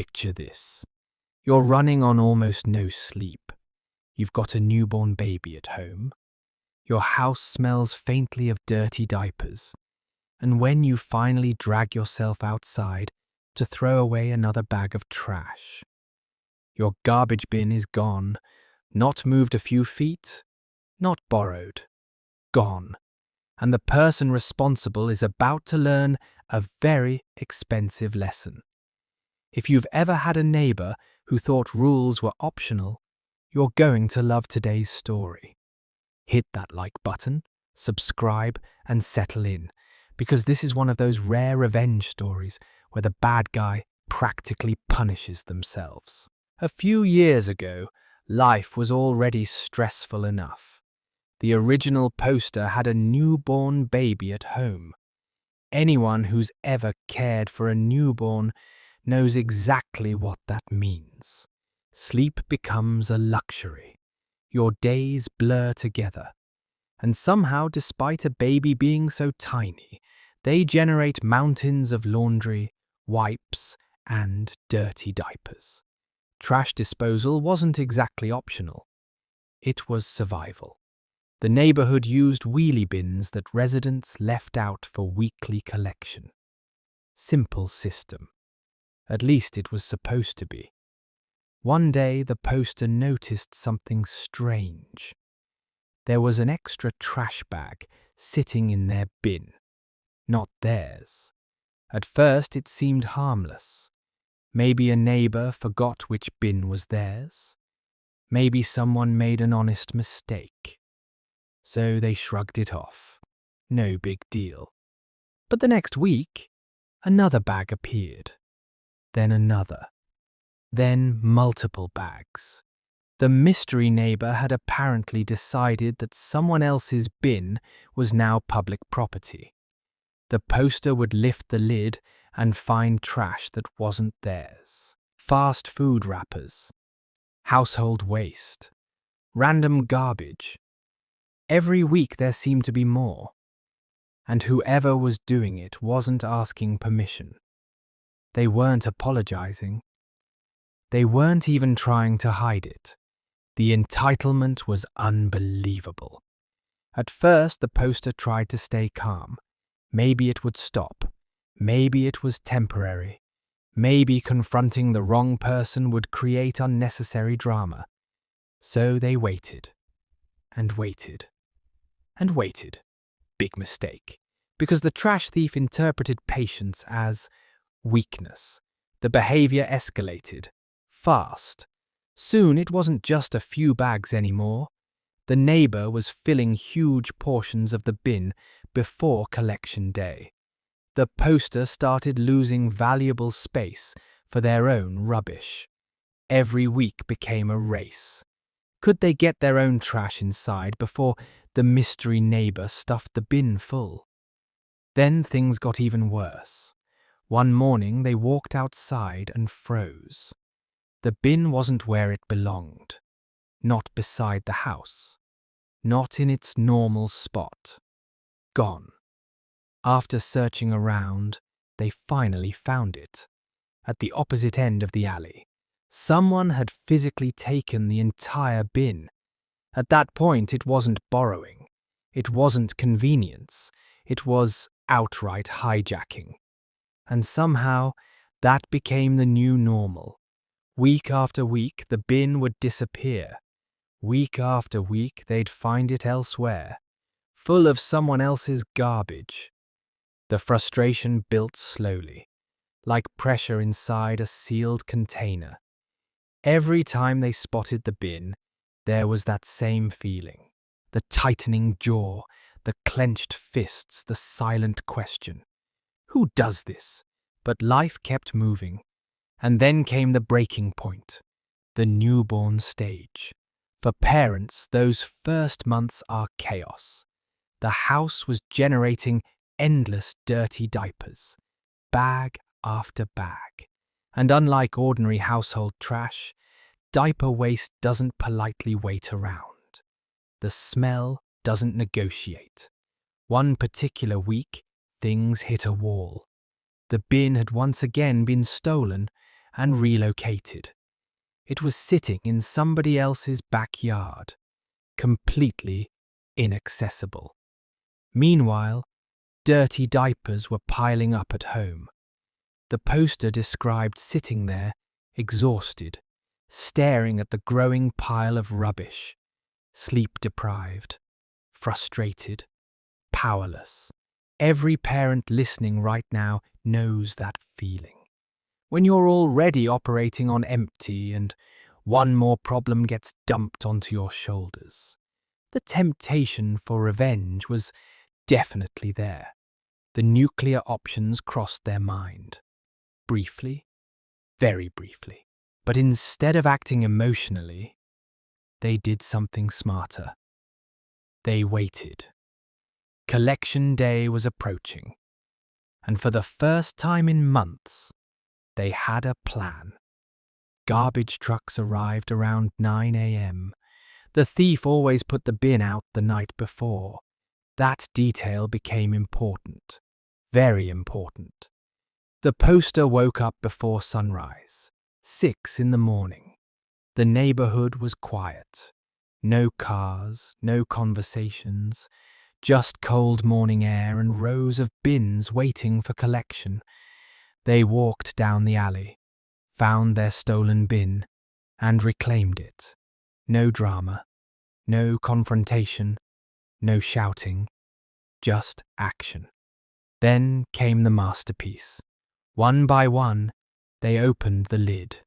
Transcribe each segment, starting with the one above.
Picture this. You're running on almost no sleep. You've got a newborn baby at home. Your house smells faintly of dirty diapers. And when you finally drag yourself outside to throw away another bag of trash, your garbage bin is gone, not moved a few feet, not borrowed, gone. And the person responsible is about to learn a very expensive lesson. If you've ever had a neighbor who thought rules were optional, you're going to love today's story. Hit that like button, subscribe, and settle in, because this is one of those rare revenge stories where the bad guy practically punishes themselves. A few years ago, life was already stressful enough. The original poster had a newborn baby at home. Anyone who's ever cared for a newborn knows exactly what that means. Sleep becomes a luxury. Your days blur together. And somehow, despite a baby being so tiny, they generate mountains of laundry, wipes, and dirty diapers. Trash disposal wasn't exactly optional. It was survival. The neighborhood used wheelie bins that residents left out for weekly collection. Simple system. At least it was supposed to be. One day the poster noticed something strange. There was an extra trash bag sitting in their bin, not theirs. At first it seemed harmless. Maybe a neighbor forgot which bin was theirs. Maybe someone made an honest mistake. So they shrugged it off. No big deal. But the next week, another bag appeared. Then another. Then multiple bags. The mystery neighbor had apparently decided that someone else's bin was now public property. The poster would lift the lid and find trash that wasn't theirs. Fast food wrappers, household waste, random garbage. Every week there seemed to be more. And whoever was doing it wasn't asking permission. They weren't apologizing. They weren't even trying to hide it. The entitlement was unbelievable. At first, the poster tried to stay calm. Maybe it would stop. Maybe it was temporary. Maybe confronting the wrong person would create unnecessary drama. So they waited, and waited, and waited. Big mistake. Because the trash thief interpreted patience as weakness. The behavior escalated. Fast. Soon it wasn't just a few bags anymore. The neighbor was filling huge portions of the bin before collection day. The poster started losing valuable space for their own rubbish. Every week became a race. Could they get their own trash inside before the mystery neighbor stuffed the bin full? Then things got even worse. One morning they walked outside and froze. The bin wasn't where it belonged. Not beside the house. Not in its normal spot. Gone. After searching around, they finally found it. At the opposite end of the alley. Someone had physically taken the entire bin. At that point, it wasn't borrowing. It wasn't convenience. It was outright hijacking. And somehow, that became the new normal. Week after week, the bin would disappear. Week after week, they'd find it elsewhere, full of someone else's garbage. The frustration built slowly, like pressure inside a sealed container. Every time they spotted the bin, there was that same feeling. The tightening jaw, the clenched fists, the silent question. Who does this? But life kept moving. And then came the breaking point, the newborn stage. For parents, those first months are chaos. The house was generating endless dirty diapers, bag after bag. And unlike ordinary household trash, diaper waste doesn't politely wait around. The smell doesn't negotiate. One particular week, things hit a wall. The bin had once again been stolen, and relocated. It was sitting in somebody else's backyard, completely inaccessible. Meanwhile, dirty diapers were piling up at home. The poster described sitting there, exhausted, staring at the growing pile of rubbish, sleep-deprived, frustrated, powerless. Every parent listening right now knows that feeling. When you're already operating on empty and one more problem gets dumped onto your shoulders. The temptation for revenge was definitely there. The nuclear options crossed their mind. Briefly, very briefly. But instead of acting emotionally, they did something smarter. They waited. Collection day was approaching, and for the first time in months, they had a plan. Garbage trucks arrived around 9 a.m. The thief always put the bin out the night before. That detail became important. Very important. The poster woke up before sunrise, 6 in the morning. The neighborhood was quiet. No cars, no conversations, just cold morning air and rows of bins waiting for collection. They walked down the alley, found their stolen bin, and reclaimed it. No drama, no confrontation, no shouting, just action. Then came the masterpiece. One by one, they opened the lid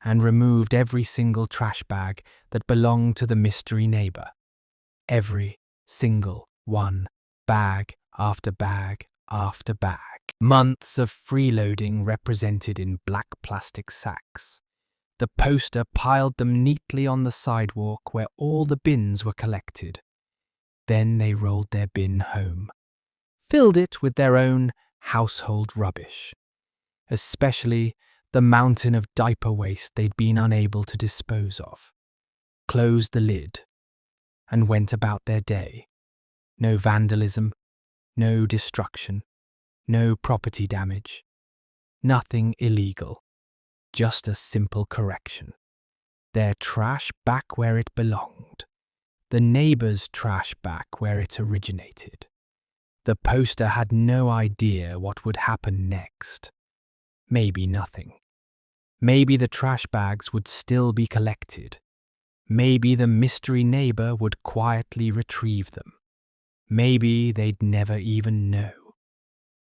and removed every single trash bag that belonged to the mystery neighbor. Every single one, bag after bag after bag. Months of freeloading represented in black plastic sacks. The poster piled them neatly on the sidewalk where all the bins were collected. Then they rolled their bin home, filled it with their own household rubbish, especially the mountain of diaper waste they'd been unable to dispose of, closed the lid, and went about their day. No vandalism, no destruction, no property damage, nothing illegal, just a simple correction. Their trash back where it belonged, the neighbor's trash back where it originated. The poster had no idea what would happen next. Maybe nothing. Maybe the trash bags would still be collected. Maybe the mystery neighbor would quietly retrieve them. Maybe they'd never even know.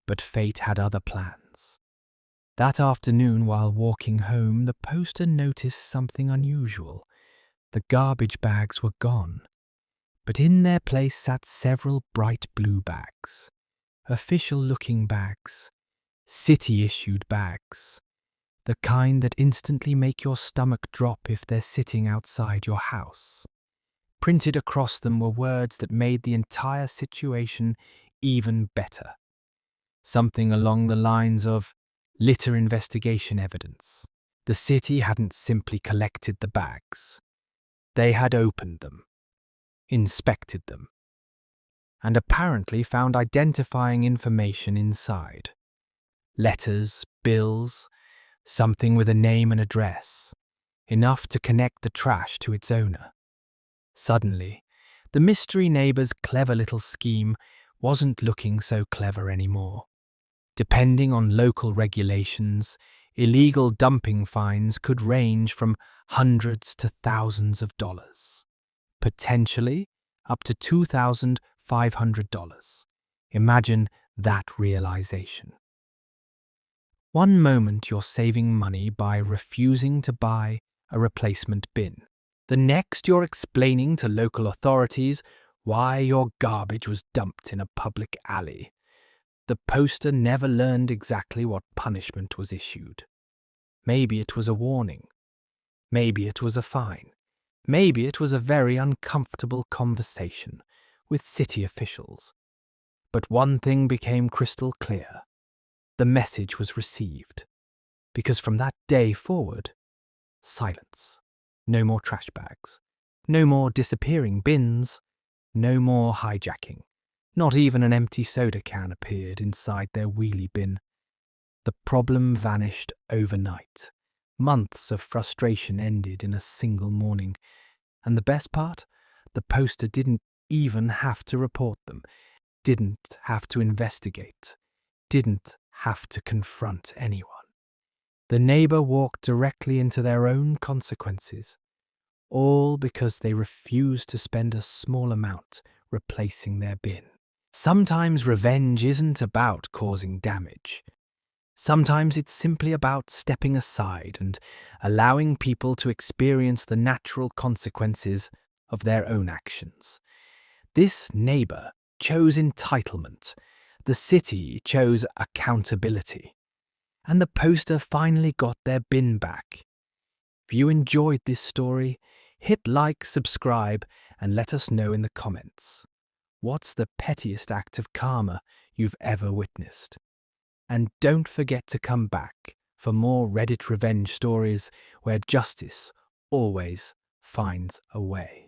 But fate had other plans. That afternoon, while walking home, the poster noticed something unusual. The garbage bags were gone, but in their place sat several bright blue bags. Official-looking bags. City-issued bags. The kind that instantly make your stomach drop if they're sitting outside your house. Printed across them were words that made the entire situation even better. Something along the lines of litter investigation evidence. The city hadn't simply collected the bags. They had opened them, inspected them, and apparently found identifying information inside. Letters, bills, something with a name and address, enough to connect the trash to its owner. Suddenly, the mystery neighbor's clever little scheme wasn't looking so clever anymore. Depending on local regulations, illegal dumping fines could range from hundreds to thousands of dollars, potentially up to $2,500. Imagine that realization. One moment you're saving money by refusing to buy a replacement bin. The next you're explaining to local authorities why your garbage was dumped in a public alley. The poster never learned exactly what punishment was issued. Maybe it was a warning. Maybe it was a fine. Maybe it was a very uncomfortable conversation with city officials. But one thing became crystal clear. The message was received. Because from that day forward, silence. No more trash bags. No more disappearing bins. No more hijacking. Not even an empty soda can appeared inside their wheelie bin. The problem vanished overnight. Months of frustration ended in a single morning. And the best part? The poster didn't even have to report them, didn't have to investigate, didn't have to confront anyone. The neighbor walked directly into their own consequences, all because they refused to spend a small amount replacing their bin. Sometimes revenge isn't about causing damage. Sometimes it's simply about stepping aside and allowing people to experience the natural consequences of their own actions. This neighbor chose entitlement, the city chose accountability, and the poster finally got their bin back. If you enjoyed this story, hit like, subscribe, and let us know in the comments. What's the pettiest act of karma you've ever witnessed? And don't forget to come back for more Reddit revenge stories where justice always finds a way.